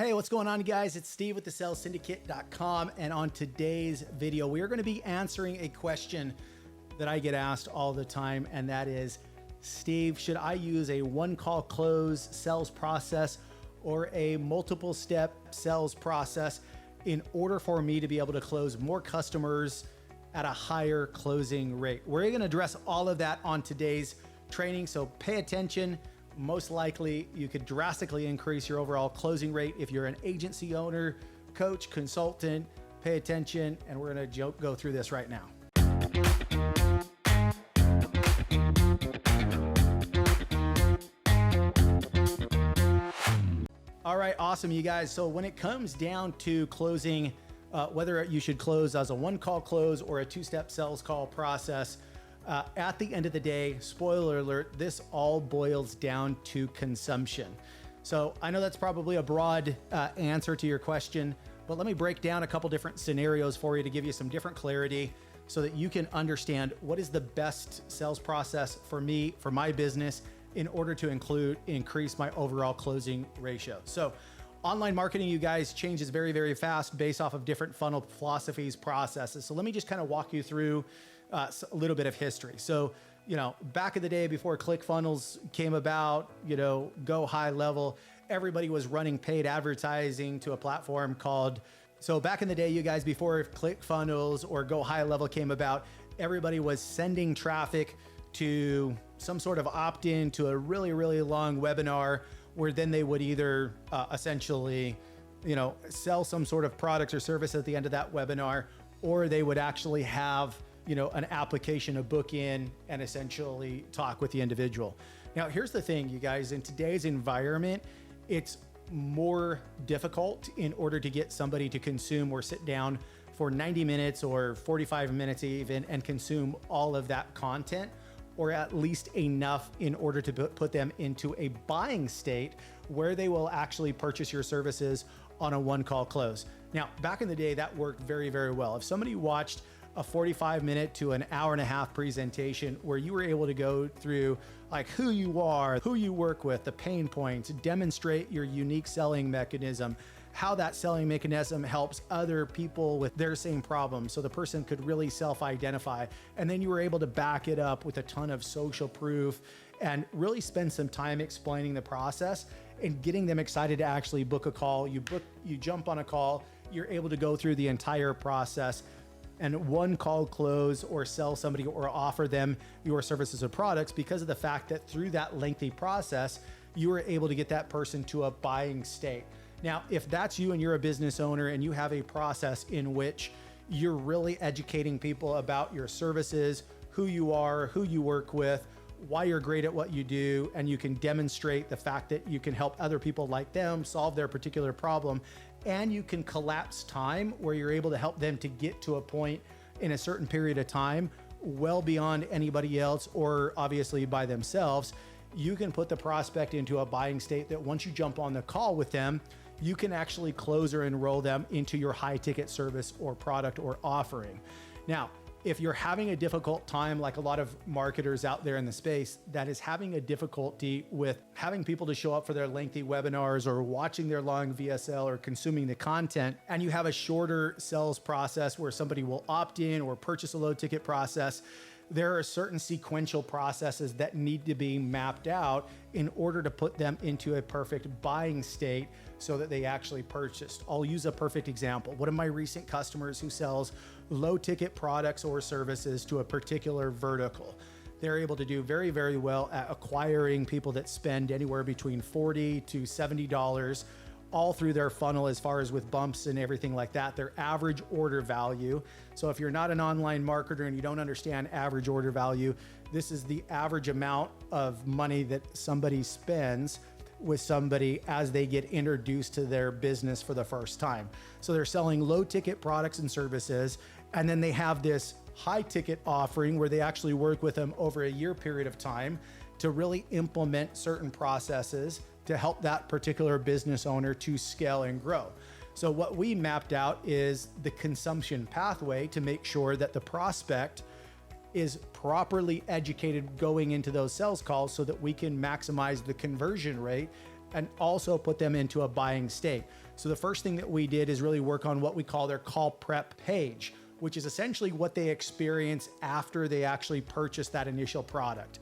Hey, what's going on, guys? It's Steve with thesalessyndicate.com, and on today's video, we are going to be answering a question that I get asked all the time, and that is, Steve, should I use a one-call close sales process or a multiple-step sales process in order for me to be able to close more customers at a higher closing rate? We're going to address all of that on today's training, so pay attention. Most likely, you could drastically increase your overall closing rate if you're an agency owner, coach, consultant. Pay attention, and we're going to go through this right now. All right, awesome, you guys. So when it comes down to closing, whether you should close as a one-call close or a two-step sales call process, at the end of the day, spoiler alert, this all boils down to consumption. So I know that's probably a broad answer to your question, but let me break down a couple different scenarios for you to give you some different clarity so that you can understand what is the best sales process for me, for my business, in order to increase my overall closing ratio. So online marketing, you guys, changes very, very fast based off of different funnel philosophies, processes. So let me just kind of walk you through a little bit of history. So, back in the day before ClickFunnels came about, Go High Level, everybody was running paid advertising to a platform called, so back in the day, you guys, before ClickFunnels or Go High Level came about, everybody was sending traffic to some sort of opt-in to a really, really long webinar where then they would either essentially, sell some sort of product or service at the end of that webinar, or they would actually have an application to book in and essentially talk with the individual. Now, here's the thing, you guys, in today's environment, it's more difficult in order to get somebody to consume or sit down for 90 minutes or 45 minutes even and consume all of that content, or at least enough in order to put them into a buying state where they will actually purchase your services on a one-call close. Now, back in the day, that worked very, very well. If somebody watched a 45-minute to an hour-and-a-half presentation where you were able to go through like who you are, who you work with, the pain points, demonstrate your unique selling mechanism, how that selling mechanism helps other people with their same problem, so the person could really self-identify. And then you were able to back it up with a ton of social proof and really spend some time explaining the process and getting them excited to actually book a call. You jump on a call, you're able to go through the entire process and one call close or sell somebody or offer them your services or products because of the fact that through that lengthy process, you were able to get that person to a buying state. Now, if that's you and you're a business owner and you have a process in which you're really educating people about your services, who you are, who you work with, why you're great at what you do, and you can demonstrate the fact that you can help other people like them solve their particular problem, and you can collapse time where you're able to help them to get to a point in a certain period of time well beyond anybody else or obviously by themselves, you can put the prospect into a buying state that once you jump on the call with them, you can actually close or enroll them into your high ticket service or product or offering. Now, if you're having a difficult time, like a lot of marketers out there in the space that is having a difficulty with having people to show up for their lengthy webinars or watching their long VSL or consuming the content, and you have a shorter sales process where somebody will opt in or purchase a low ticket process, there are certain sequential processes that need to be mapped out in order to put them into a perfect buying state so that they actually purchased. I'll use a perfect example. One of my recent customers who sells low ticket products or services to a particular vertical. They're able to do very, very well at acquiring people that spend anywhere between $40 to $70 all through their funnel as far as with bumps and everything like that, their average order value. So if you're not an online marketer and you don't understand average order value, this is the average amount of money that somebody spends with somebody as they get introduced to their business for the first time. So they're selling low ticket products and services, and then they have this high ticket offering where they actually work with them over a year period of time to really implement certain processes to help that particular business owner to scale and grow. So what we mapped out is the consumption pathway to make sure that the prospect is properly educated going into those sales calls so that we can maximize the conversion rate and also put them into a buying state. So the first thing that we did is really work on what we call their call prep page, which is essentially what they experience after they actually purchase that initial product.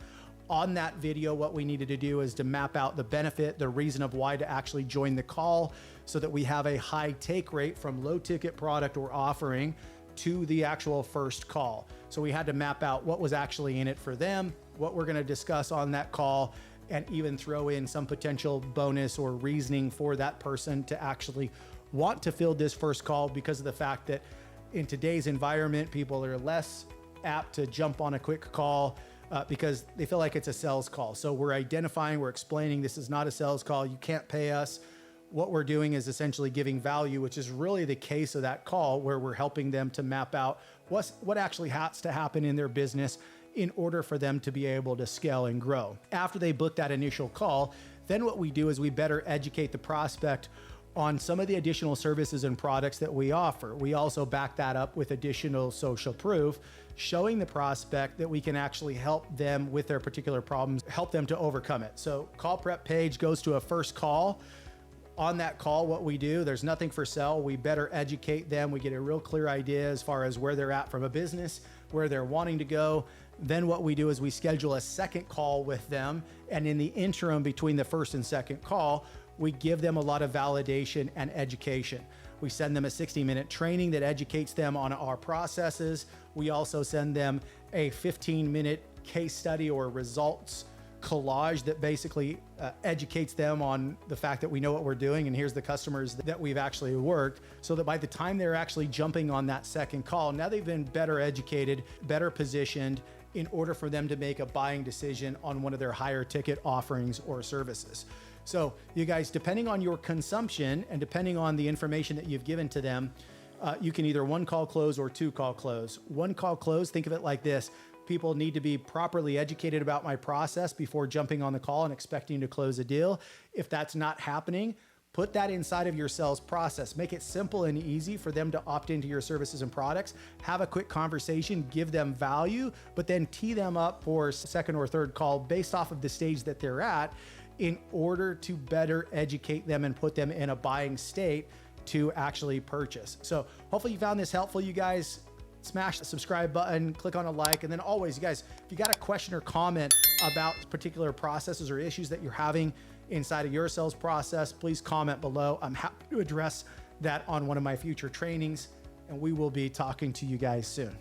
On that video, what we needed to do is to map out the benefit, the reason of why to actually join the call, so that we have a high take rate from low ticket product we're offering to the actual first call. So we had to map out what was actually in it for them, what we're gonna discuss on that call, and even throw in some potential bonus or reasoning for that person to actually want to field this first call, because of the fact that in today's environment, people are less apt to jump on a quick call because they feel like it's a sales call. So we're identifying, we're explaining this is not a sales call. You can't pay us. What we're doing is essentially giving value, which is really the case of that call, where we're helping them to map out what actually has to happen in their business in order for them to be able to scale and grow. After they book that initial call, then what we do is we better educate the prospect on some of the additional services and products that we offer. We also back that up with additional social proof, showing the prospect that we can actually help them with their particular problems, help them to overcome it. So call prep page goes to a first call. On that call, what we do, there's nothing for sale. We better educate them. We get a real clear idea as far as where they're at from a business, where they're wanting to go. Then what we do is we schedule a second call with them. And in the interim between the first and second call, we give them a lot of validation and education. We send them a 60-minute training that educates them on our processes. We also send them a 15-minute case study or results collage that basically educates them on the fact that we know what we're doing and here's the customers that we've actually worked, so that by the time they're actually jumping on that second call, now they've been better educated, better positioned in order for them to make a buying decision on one of their higher ticket offerings or services. So you guys, depending on your consumption and depending on the information that you've given to them, you can either one call close or two call close. One call close, think of it like this. People need to be properly educated about my process before jumping on the call and expecting to close a deal. If that's not happening, put that inside of your sales process. Make it simple and easy for them to opt into your services and products. Have a quick conversation, give them value, but then tee them up for second or third call based off of the stage that they're at, in order to better educate them and put them in a buying state to actually purchase. So hopefully you found this helpful, you guys. Smash the subscribe button, click on a like, and then always, you guys, if you got a question or comment about particular processes or issues that you're having inside of your sales process, please comment below. I'm happy to address that on one of my future trainings, and we will be talking to you guys soon.